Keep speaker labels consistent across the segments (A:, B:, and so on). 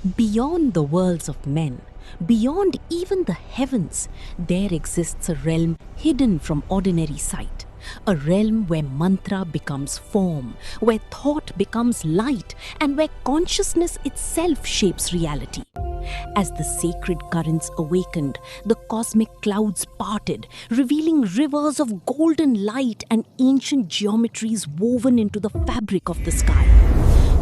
A: Beyond the worlds of men, beyond even the heavens, there exists a realm hidden from ordinary sight. A realm where mantra becomes form, where thought becomes light, and where consciousness itself shapes reality. As the sacred currents awakened, the cosmic clouds parted, revealing rivers of golden light and ancient geometries woven into the fabric of the sky.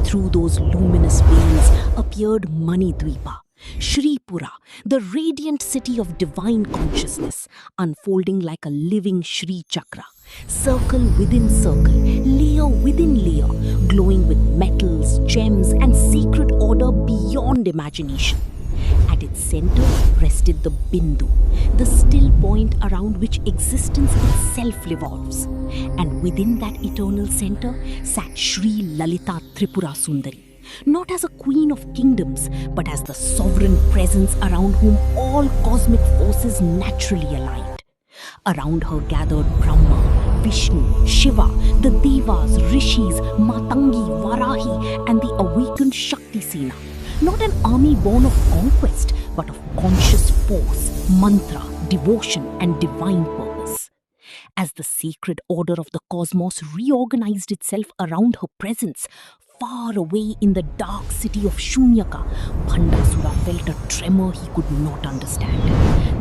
A: Through those luminous veins appeared Manidvipa, Shripura, the radiant city of divine consciousness, unfolding like a living Shri Chakra, circle within circle, layer within layer, glowing with metals, gems, and secret order beyond imagination. At its center rested the Bindu, the still point around which existence itself revolves. And within that eternal center sat Sri Lalita Tripura Sundari, not as a queen of kingdoms, but as the sovereign presence around whom all cosmic forces naturally aligned. Around her gathered Brahma, Vishnu, Shiva, the Devas, Rishis, Matangi, Varahi, and the awakened Shakti Sena. Not an army born of conquest, but of conscious force, mantra, devotion, and divine purpose. As the sacred order of the cosmos reorganized itself around her presence, far away in the dark city of Shunyaka, Bhandasura felt a tremor he could not understand.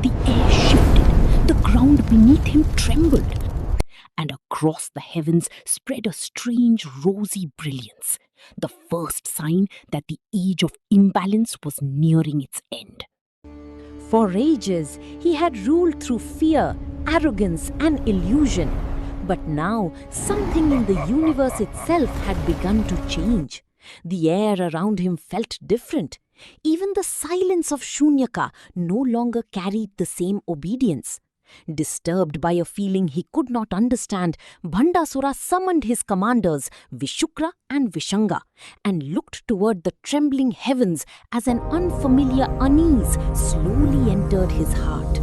A: The air shifted, the ground beneath him trembled, and across the heavens spread a strange rosy brilliance, the first sign that the age of imbalance was nearing its end.
B: For ages, he had ruled through fear, arrogance, and illusion. But now, something in the universe itself had begun to change. The air around him felt different. Even the silence of Shunyaka no longer carried the same obedience. Disturbed by a feeling he could not understand, Bhandasura summoned his commanders, Vishukra and Vishanga, and looked toward the trembling heavens as an unfamiliar unease slowly entered his heart.